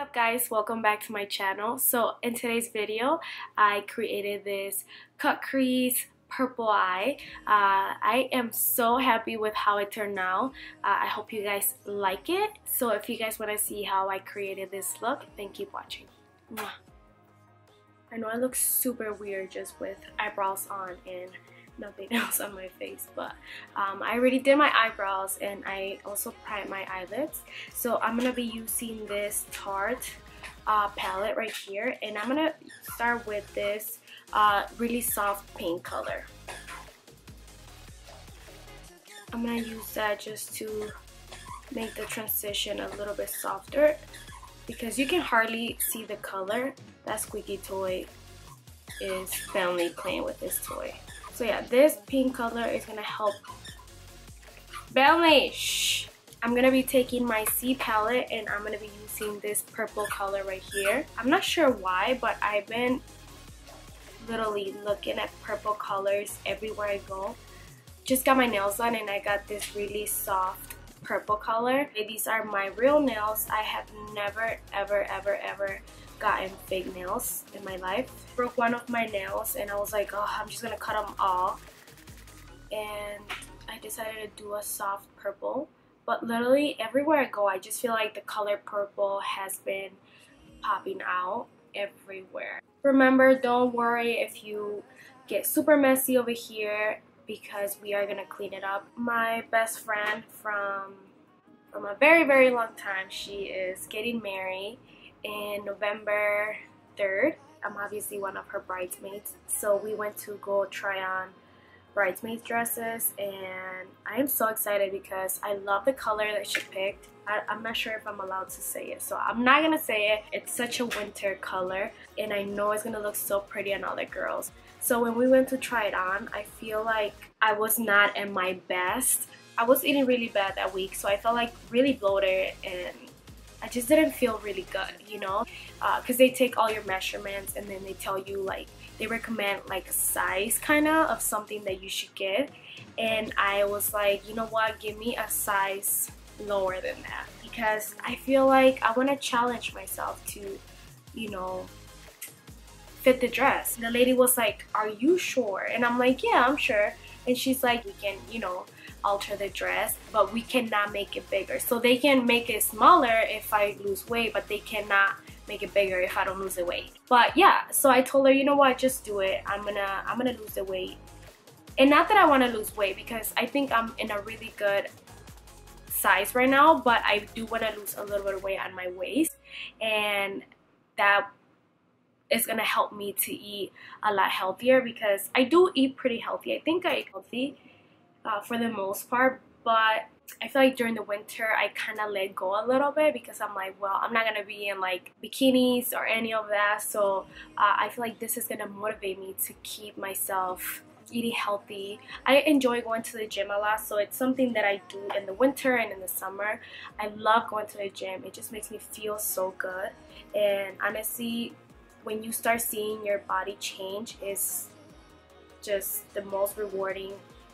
up guys, welcome back to my channel. So in today's video I created this cut crease purple eye. I am so happy with how it turned out. I hope you guys like it. So if you guys want to see how I created this look, then keep watching. Mwah. I know I look super weird just with eyebrows on and nothing else on my face, but I already did my eyebrows and I also primed my eyelids. So I'm gonna be using this Tarte palette right here, and I'm gonna start with this really soft pink color. I'm gonna use that just to make the transition a little bit softer, because you can hardly see the color. That squeaky toy is family playing with this toy. So yeah, this pink color is gonna help. Bentley, shh! I'm gonna be taking my C palette and I'm gonna be using this purple color right here. I'm not sure why, but I've been literally looking at purple colors everywhere I go. Just got my nails done and I got this really soft purple color. These are my real nails. I have never ever gotten fake nails in my life. Broke one of my nails and I was like, oh, I'm just gonna cut them all, and I decided to do a soft purple. But literally everywhere I go, I just feel like the color purple has been popping out everywhere. Remember, don't worry if you get super messy over here, because we are gonna clean it up. My best friend from a very long time, she is getting married in November 3rd. I'm obviously one of her bridesmaids, so we went to go try on bridesmaid dresses, and I am so excited because I love the color that she picked. I'm not sure if I'm allowed to say it, so I'm not gonna say it. It's such a winter color and I know it's gonna look so pretty on all the girls. So when we went to try it on, I feel like I was not at my best. I was eating really bad that week, so I felt like really bloated and I just didn't feel really good, you know, because they take all your measurements and then they tell you, like, they recommend like a size kind of something that you should get, and I was like, you know what, give me a size lower than that, because I feel like I want to challenge myself to, you know, fit the dress. And the lady was like, are you sure? And I'm like, yeah, I'm sure. And she's like, we can, you know, alter the dress, but we cannot make it bigger. So they can make it smaller if I lose weight, but they cannot make it bigger if I don't lose the weight. But yeah, so I told her, you know what, just do it. I'm gonna lose the weight. And not that I want to lose weight, because I think I'm in a really good size right now, but I do want to lose a little bit of weight on my waist, and that is gonna help me to eat a lot healthier, because I do eat pretty healthy. I think I eat healthy for the most part, but I feel like during the winter I kind of let go a little bit, because I'm like, well, I'm not gonna be in like bikinis or any of that, so I feel like this is gonna motivate me to keep myself eating healthy. I enjoy going to the gym a lot, so it's something that I do in the winter and in the summer. I love going to the gym. It just makes me feel so good, and honestly, when you start seeing your body change, is just the most rewarding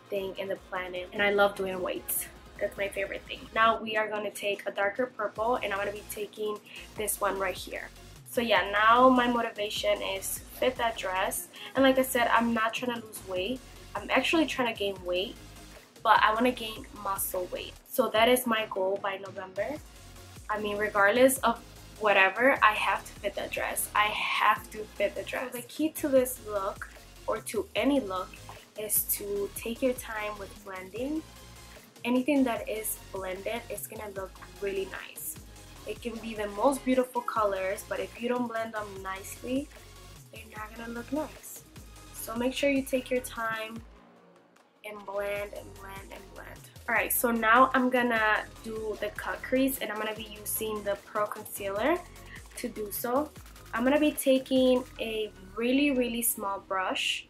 thing in the planet. And I love doing weights. That's my favorite thing. Now we are going to take a darker purple, and I'm going to be taking this one right here. So yeah, now my motivation is fit that dress. And like I said, I'm not trying to lose weight. I'm actually trying to gain weight, but I want to gain muscle weight. So that is my goal by November. I mean, regardless of whatever, I have to fit that dress. I have to fit the dress. So the key to this look, or to any look, is to take your time with blending. Anything that is blended is gonna look really nice. It can be the most beautiful colors, but if you don't blend them nicely, they're not gonna look nice. So make sure you take your time and blend and blend and blend. Alright, so now I'm gonna do the cut crease, and I'm gonna be using the Pro Concealer to do so. I'm gonna be taking a really small brush,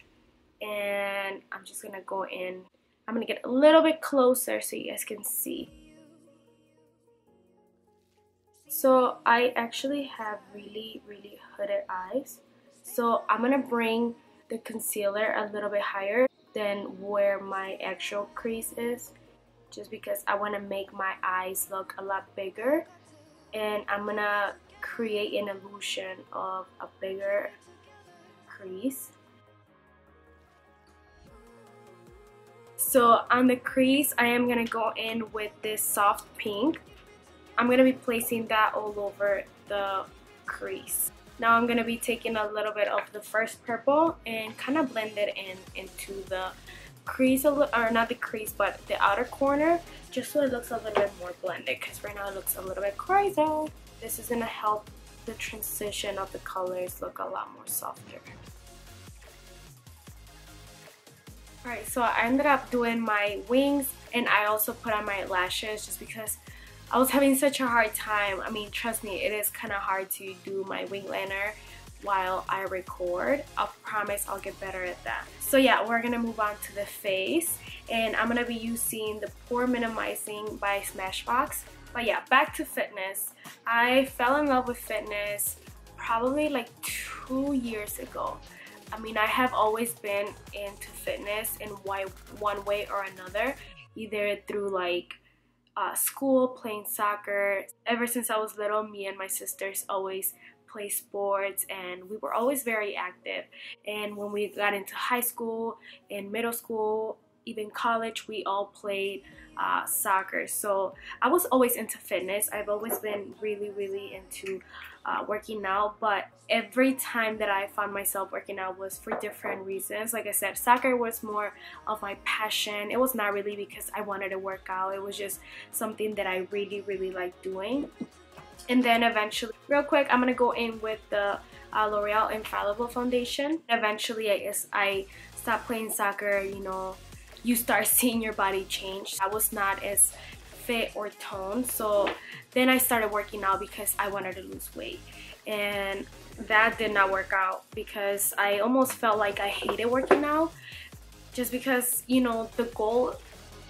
and I'm just gonna go in. I'm gonna get a little bit closer so you guys can see. So I actually have really hooded eyes, so I'm gonna bring the concealer a little bit higher than where my actual crease is, just because I want to make my eyes look a lot bigger, and I'm gonna create an illusion of a bigger crease. So on the crease, I am going to go in with this soft pink. I'm going to be placing that all over the crease. Now I'm going to be taking a little bit of the first purple and kind of blend it into the crease, or not the crease, but the outer corner, just so it looks a little bit more blended, because right now it looks a little bit crazy. This is going to help the transition of the colors look a lot more softer. Alright, so I ended up doing my wings, and I also put on my lashes just because I was having such a hard time. I mean, trust me, it is kind of hard to do my wing liner while I record. I promise I'll get better at that. So yeah, we're gonna move on to the face, and I'm gonna be using the Pore Minimizing by Smashbox. But yeah, back to fitness. I fell in love with fitness probably like 2 years ago. I mean, I have always been into fitness in one way or another, either through like school, playing soccer. Ever since I was little, me and my sisters always play sports, and we were always very active. And when we got into high school and middle school, even college, we all played soccer. So I was always into fitness. I've always been really into working out, but every time that I found myself working out was for different reasons. Like I said, soccer was more of my passion. It was not really because I wanted to work out. It was just something that I really liked doing. And then eventually, real quick, I'm gonna go in with the L'Oreal Infallible foundation. Eventually, I guess I stopped playing soccer. You know, you start seeing your body change. I was not as fit or toned, so then I started working out because I wanted to lose weight, and that did not work out because I almost felt like I hated working out, just because, you know, the goal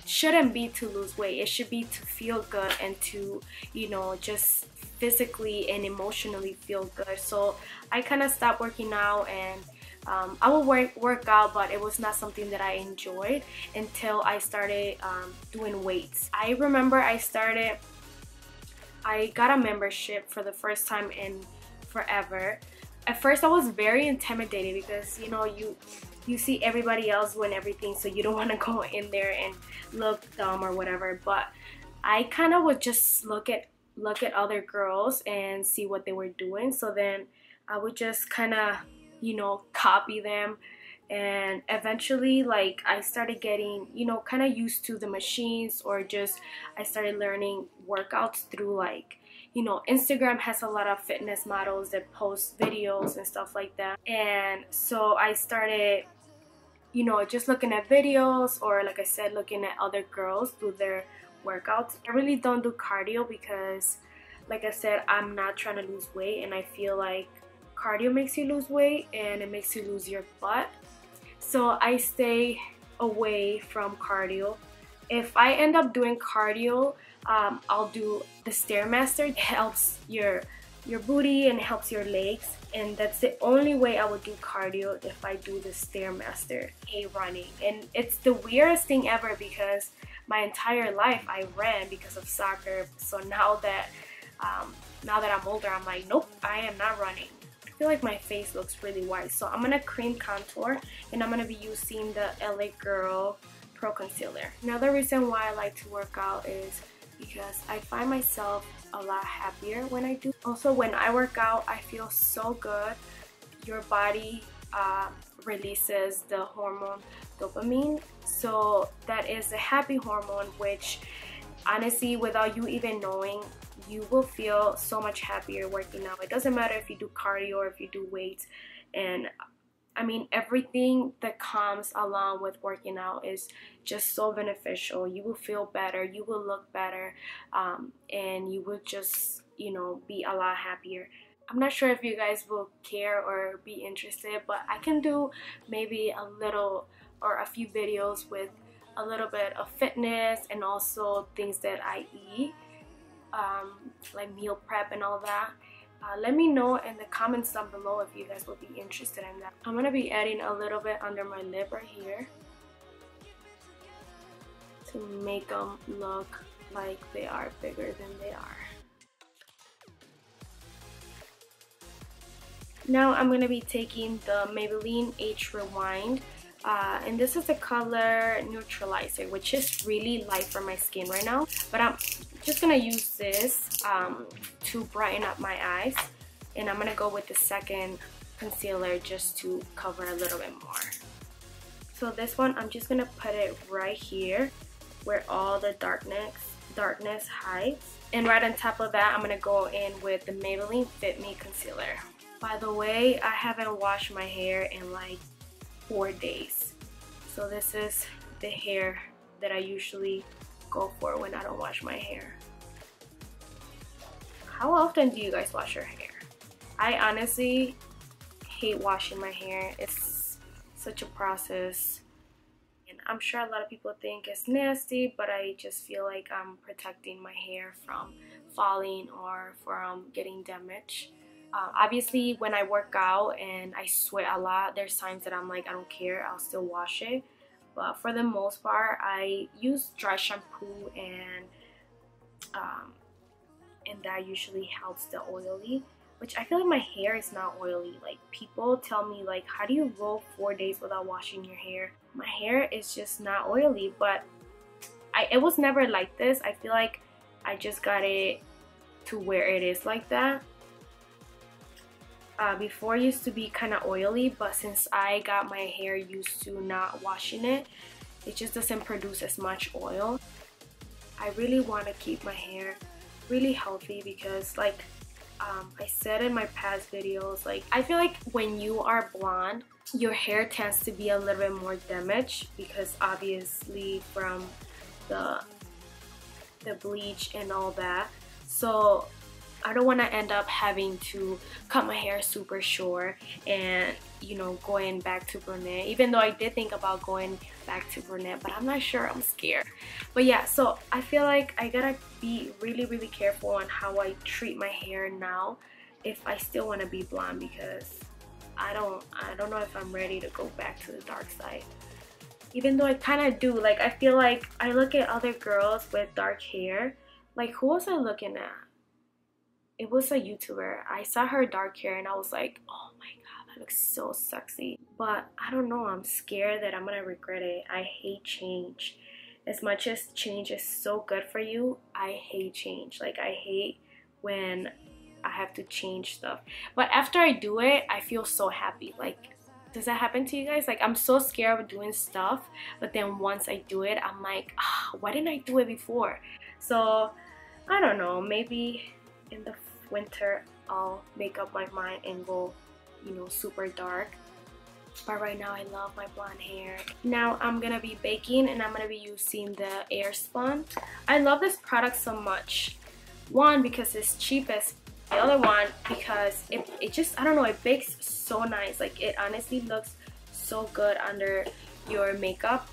shouldn't be to lose weight. It should be to feel good and to, you know, just physically and emotionally feel good. So I kind of stopped working out, and I will work out, but it was not something that I enjoyed until I started doing weights. I remember I got a membership for the first time in forever. At first I was very intimidated because, you know, you see everybody else doing everything, so you don't want to go in there and look dumb or whatever. But I kind of would just look at other girls and see what they were doing, so then I would just kind of, you know, copy them. And eventually, like, I started getting, you know, kind of used to the machines, or just I started learning workouts through, like, you know, Instagram has a lot of fitness models that post videos and stuff like that. And so I started, you know, just looking at videos, or like I said, looking at other girls do their workouts. I really don't do cardio because, like I said, I'm not trying to lose weight, and I feel like cardio makes you lose weight and it makes you lose your butt. So I stay away from cardio. If I end up doing cardio, I'll do the Stairmaster. It helps your booty and helps your legs, and that's the only way I would do cardio, if I do the Stairmaster. Running, and it's the weirdest thing ever because my entire life I ran because of soccer. So now that I'm older, I'm like, nope, I am not running. I feel like my face looks really white, so I'm gonna cream contour, and I'm gonna be using the LA Girl Pro Concealer. Another reason why I like to work out is because I find myself a lot happier when I do. Also, when I work out, I feel so good. Your body releases the hormone dopamine, so that is a happy hormone, which honestly, without you even knowing, you will feel so much happier working out. It doesn't matter if you do cardio or if you do weights. And I mean, everything that comes along with working out is just so beneficial. You will feel better, you will look better, and you will just, you know, be a lot happier. I'm not sure if you guys will care or be interested, but I can do maybe a little or a few videos with a little bit of fitness and also things that I eat, like meal prep and all that. Let me know in the comments down below if you guys will be interested in that. I'm gonna be adding a little bit under my lip right here to make them look like they are bigger than they are. Now I'm going to be taking the Maybelline Age Rewind. And this is the color Neutralizer, which is really light for my skin right now. But I'm just going to use this to brighten up my eyes. And I'm going to go with the second concealer just to cover a little bit more. So this one, I'm just going to put it right here where all the darkness hides. And right on top of that, I'm going to go in with the Maybelline Fit Me Concealer. By the way, I haven't washed my hair in like 4 days. So this is the hair that I usually go for when I don't wash my hair. How often do you guys wash your hair? I honestly hate washing my hair. It's such a process. And I'm sure a lot of people think it's nasty, but I just feel like I'm protecting my hair from falling or from getting damaged. Obviously, when I work out and I sweat a lot, there's times that I'm like, I don't care, I'll still wash it. But for the most part, I use dry shampoo, and that usually helps the oily. Which I feel like my hair is not oily. Like, people tell me like, how do you go 4 days without washing your hair? My hair is just not oily, but it was never like this. I feel like I just got it to where it is like that. Before it used to be kind of oily, but since I got my hair used to not washing it, it just doesn't produce as much oil. I really want to keep my hair really healthy because, like I said in my past videos, like, I feel like when you are blonde, your hair tends to be a little bit more damaged because obviously from the bleach and all that. So I don't want to end up having to cut my hair super short and, you know, going back to brunette, even though I did think about going back to brunette, but I'm not sure. I'm scared. But yeah, so I feel like I gotta be really careful on how I treat my hair now if I still want to be blonde, because I don't know if I'm ready to go back to the dark side. Even though I kind of do. Like, I feel like I look at other girls with dark hair. Like, who was I looking at? It was a YouTuber. I saw her dark hair and I was like, oh my god, that looks so sexy. But I don't know, I'm scared that I'm gonna regret it. I hate change. As much as change is so good for you, I hate change. Like, I hate when I have to change stuff. But after I do it, I feel so happy. Like, does that happen to you guys? Like, I'm so scared of doing stuff, but then once I do it, I'm like, why didn't I do it before? So I don't know, maybe in the winter I'll make up my mind and go, you know, super dark. But right now I love my blonde hair. Now I'm gonna be baking and I'm gonna be using the Airspun. I love this product so much. One, because it's cheapest. The other one, because it just, I don't know, it bakes so nice. Like, it honestly looks so good under your makeup.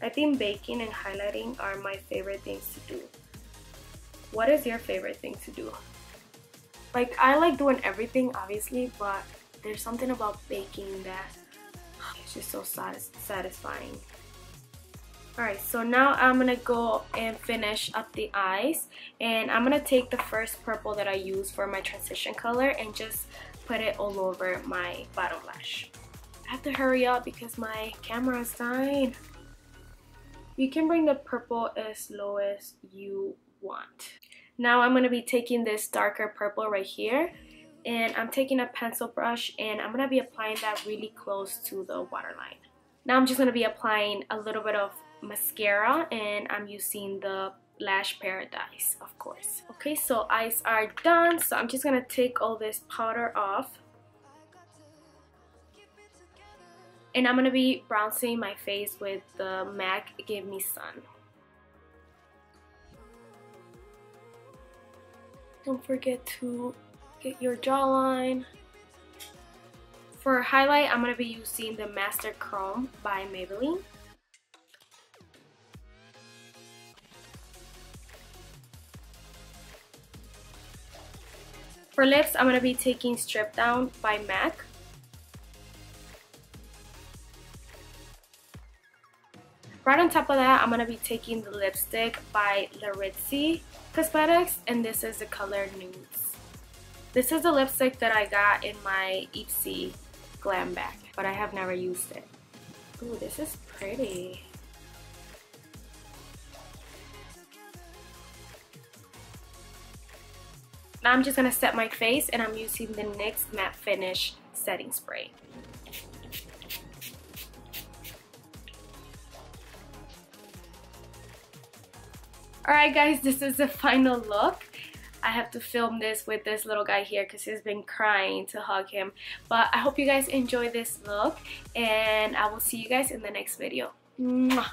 I think baking and highlighting are my favorite things to do. What is your favorite thing to do? Like, I like doing everything, obviously, but there's something about baking that is just so satisfying. Alright, so now I'm gonna go and finish up the eyes, and I'm gonna take the first purple that I use for my transition color and just put it all over my bottom lash. I have to hurry up because my camera is dying. You can bring the purple as low as you want. Now I'm going to be taking this darker purple right here, and I'm taking a pencil brush and I'm going to be applying that really close to the waterline. Now I'm just going to be applying a little bit of mascara, and I'm using the Lash Paradise, of course. Okay, so eyes are done, so I'm just going to take all this powder off. And I'm going to be bronzing my face with the MAC Give Me Sun. Don't forget to get your jawline. For highlight, I'm going to be using the Master Chrome by Maybelline. For lips, I'm going to be taking Stripdown by MAC. Right on top of that, I'm going to be taking the lipstick by Laritzy Cosmetics, and this is the color Nudes. This is the lipstick that I got in my Ipsy glam bag, but I have never used it. Ooh, this is pretty. Now I'm just going to set my face, and I'm using the NYX Matte Finish Setting Spray. Alright guys, this is the final look. I have to film this with this little guy here because he's been crying to hug him. But I hope you guys enjoy this look, and I will see you guys in the next video. Mwah.